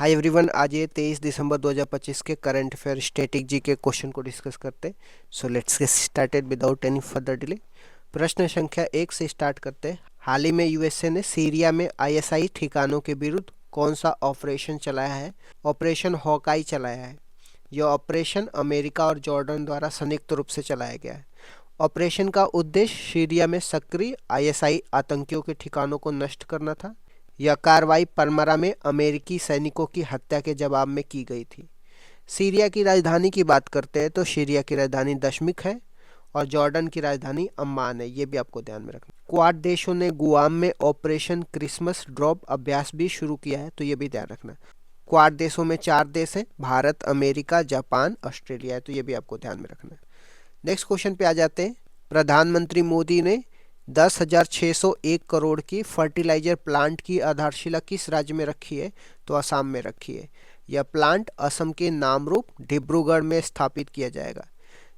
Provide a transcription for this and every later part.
Hi everyone, आज ये 23 दिसंबर 2025 के करंट अफेयर स्टैटिक जी के क्वेश्चन को डिस्कस करते हैं। So let's get started without any further delay. प्रश्न संख्या 1 से स्टार्ट करते हैं। हाल ही में यूएसए ने सीरिया में आईएसआई ठिकानों के विरुद्ध कौन सा ऑपरेशन चलाया है? ऑपरेशन हॉकाई चलाया है। यह ऑपरेशन अमेरिका और जॉर्डन द्वारा संयुक्त रूप से चलाया गया है। ऑपरेशन का उद्देश्य सीरिया में सक्रिय आईएसआई आतंकियों के ठिकानों को नष्ट करना था। यह कार्रवाई पलमरा में अमेरिकी सैनिकों की हत्या के जवाब में की गई थी। सीरिया की राजधानी की बात करते हैं तो सीरिया की राजधानी दशमिक है और जॉर्डन की राजधानी अम्मान है। ये भी आपको ध्यान में रखना। क्वाड देशों ने गुआम में ऑपरेशन क्रिसमस ड्रॉप अभ्यास भी शुरू किया है, तो ये भी ध्यान रखना। क्वाड देशों में 4 देश हैं, भारत, अमेरिका, जापान, ऑस्ट्रेलिया है, तो ये भी आपको ध्यान में रखना। नेक्स्ट क्वेश्चन पे आ जाते हैं। प्रधानमंत्री मोदी ने 10,601 करोड़ की फर्टिलाइजर प्लांट की आधारशिला किस राज्य में रखी है? तो असम में रखी है। यह प्लांट असम के नामरूप डिब्रूगढ़ में स्थापित किया जाएगा।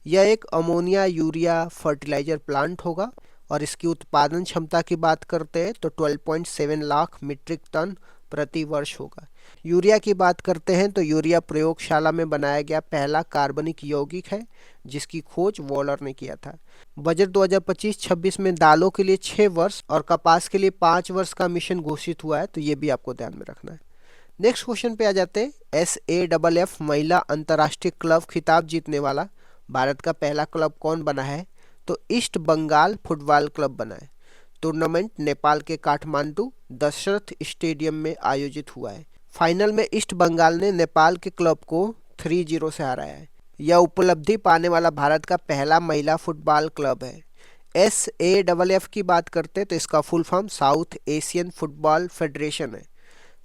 यह एक अमोनिया यूरिया फर्टिलाइजर प्लांट होगा और इसकी उत्पादन क्षमता की बात करते हैं तो 12.7 लाख मीट्रिक टन प्रति वर्ष होगा। यूरिया की बात करते हैं तो यूरिया प्रयोगशाला में बनाया गया पहला कार्बनिक यौगिक है जिसकी खोज वॉलर ने किया था। बजट 2025-26 में दालों के लिए 6 वर्ष और कपास के लिए 5 वर्ष का मिशन घोषित हुआ है, तो ये भी आपको ध्यान में रखना है। नेक्स्ट क्वेश्चन पे आ जाते हैं। SAFF महिला अंतर्राष्ट्रीय क्लब खिताब जीतने वाला भारत का पहला क्लब कौन बना है? तो ईस्ट बंगाल फुटबॉल क्लब बना है। टूर्नामेंट नेपाल के काठमांडू दशरथ स्टेडियम में आयोजित हुआ है। फाइनल में ईस्ट बंगाल ने नेपाल के क्लब को 3-0 से हराया है। यह उपलब्धि पाने वाला भारत का पहला महिला फुटबॉल क्लब है। SAFF की बात करते हैं तो इसका full form South Asian Football Federation है।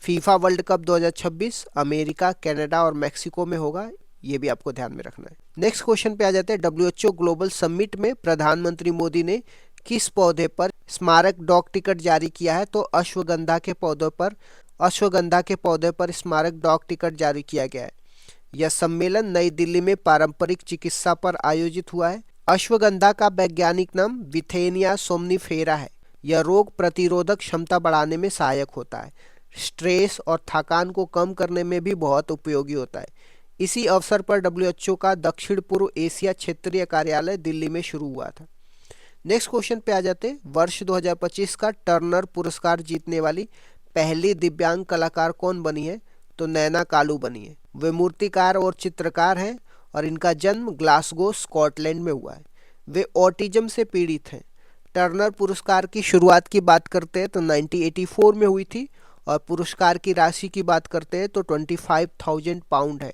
FIFA World Cup 2026 America, Canada और मैक्सिको में होगा, ये भी आपको ध्यान में रखना है। नेक्स्ट क्वेश्चन पे आ जाते हैं। WHO ग्लोबल समिट में प्रधानमंत्री मोदी ने किस पौधे पर स्मारक डॉक टिकट जारी किया है? तो अश्वगंधा के पौधे पर स्मारक डॉक टिकट जारी किया गया है। यह सम्मेलन नई दिल्ली में पारंपरिक चिकित्सा पर आयोजित हुआ है। अश्वगंधा का वैज्ञानिक नाम विथेनिया सोमनीफेरा है। यह रोग प्रतिरोधक क्षमता बढ़ाने में सहायक होता है। स्ट्रेस और थकान को कम करने में भी बहुत उपयोगी होता है। इसी अवसर पर WHO का दक्षिण पूर्व एशिया क्षेत्रीय कार्यालय दिल्ली में शुरू हुआ था। नेक्स्ट क्वेश्चन पे आ जाते हैं। वर्ष 2025 का टर्नर पुरस्कार जीतने वाली पहली दिव्यांग कलाकार कौन बनी है? तो नैना कालू बनी है। वे मूर्तिकार और चित्रकार हैं और इनका जन्म ग्लासगो स्कॉटलैंड में हुआ है। वे ऑटिज्म से पीड़ित हैं। टर्नर पुरस्कार की शुरुआत की बात करते हैं तो 1984 में हुई थी और पुरस्कार की राशि की बात करते हैं तो 25,000 पाउंड है।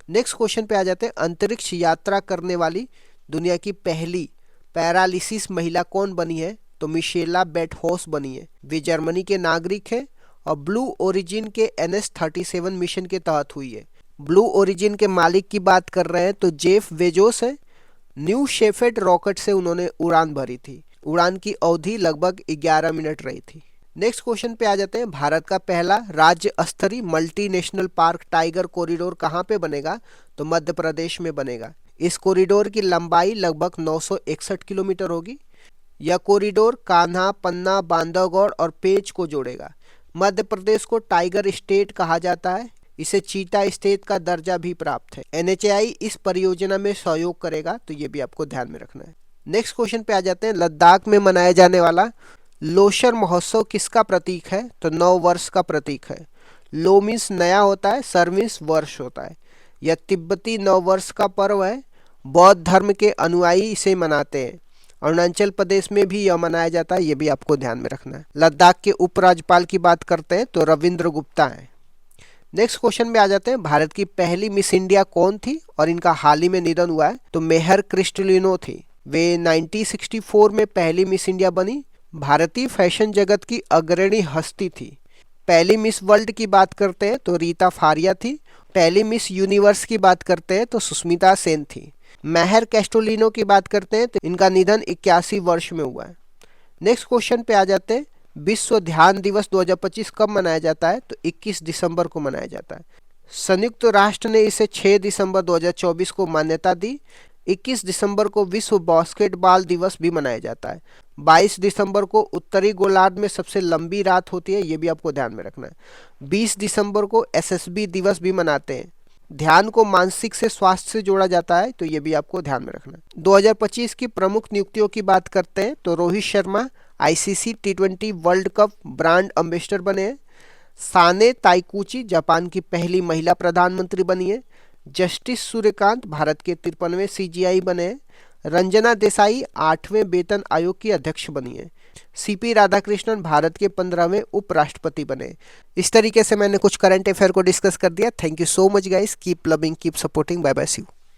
नेक्स्ट क्वेश्चन पे आ जाते हैं। अंतरिक्ष यात्रा करने वाली दुनिया की पहली पैरालिसिस महिला कौन बनी है? तो मिशेला बेटहोस बनी है। वे जर्मनी के नागरिक हैं और ब्लू ओरिजिन के NS-37 मिशन के तहत हुई है। ब्लू ओरिजिन के मालिक की बात कर रहे हैं तो जेफ बेजोस है। न्यू शेफेड रॉकेट से उन्होंने उड़ान भरी थी। उड़ान की अवधि लगभग 11 मिनट रही थी। नेक्स्ट क्वेश्चन पे आ जाते हैं। भारत का पहला राज्य स्तरीय मल्टीनेशनल पार्क टाइगर कॉरिडोर कहाँ पे बनेगा? तो मध्य प्रदेश में बनेगा। इस कॉरिडोर की लंबाई लगभग 961 किलोमीटर होगी। यह कॉरिडोर कान्हा, पन्ना, बांधवगढ़ और पेंच को जोड़ेगा। मध्य प्रदेश को टाइगर स्टेट कहा जाता है। इसे चीता स्टेट का दर्जा भी प्राप्त है। NHAI इस परियोजना में सहयोग करेगा, तो ये भी आपको ध्यान में रखना है। नेक्स्ट क्वेश्चन पे आ जाते हैं। लद्दाख में मनाया जाने वाला लोशर महोत्सव किसका प्रतीक है? तो 9 वर्ष का प्रतीक है। लो मीन्स नया होता है, सर मीन्स वर्ष होता है। यह तिब्बती 9 वर्ष का पर्व है। बौद्ध धर्म के अनुयायी इसे मनाते हैं। अरुणाचल प्रदेश में भी यह मनाया जाता है, ये भी आपको ध्यान में रखना है। लद्दाख के उपराज्यपाल की बात करते हैं तो रविंद्र गुप्ता है। नेक्स्ट क्वेश्चन में आ जाते हैं। भारत की पहली मिस इंडिया कौन थी और इनका हाल ही में निधन हुआ है? तो मेहर क्रिस्टलिनो थी। वे 1964 में पहली मिस इंडिया बनी। भारतीय फैशन जगत की अग्रणी हस्ती थी। पहली मिस वर्ल्ड की बात करते हैं तो रीता फारिया थी। पहली मिस यूनिवर्स की बात करते हैं तो सुष्मिता सेन थी। मेहर कैस्टोलिनो की बात करते हैं तो इनका निधन 81 वर्ष में हुआ है। नेक्स्ट क्वेश्चन पे आ जाते हैं। विश्व ध्यान दिवस 2025 कब मनाया जाता है? तो 21 दिसंबर को मनाया जाता है। संयुक्त राष्ट्र ने इसे 6 दिसंबर 2024 को मान्यता दी। 21 दिसंबर को विश्व बास्केटबॉल दिवस भी मनाया जाता है। 22 दिसंबर को उत्तरी गोलार्ध में सबसे लंबी रात होती है, ये भी आपको ध्यान में रखना है। 20 दिसंबर को एसएसबी दिवस भी मनाते हैं। ध्यान को मानसिक से स्वास्थ्य से जोड़ा जाता है, तो ये भी आपको ध्यान में रखना है। 2025 की प्रमुख नियुक्तियों की बात करते हैं तो रोहित शर्मा आईसीसी टी20 वर्ल्ड कप ब्रांड एम्बेसडर बने हैं। साने ताइकुची जापान की पहली महिला प्रधानमंत्री बनी है। जस्टिस सूर्यकांत भारत के 53वें सीजीआई बने हैं। रंजना देसाई 8वें वेतन आयोग की अध्यक्ष बनी है। सीपी राधाकृष्णन भारत के 15वें उपराष्ट्रपति बने। इस तरीके से मैंने कुछ करंट अफेयर को डिस्कस कर दिया। Thank you so much guys, keep loving, keep supporting, bye bye, see you.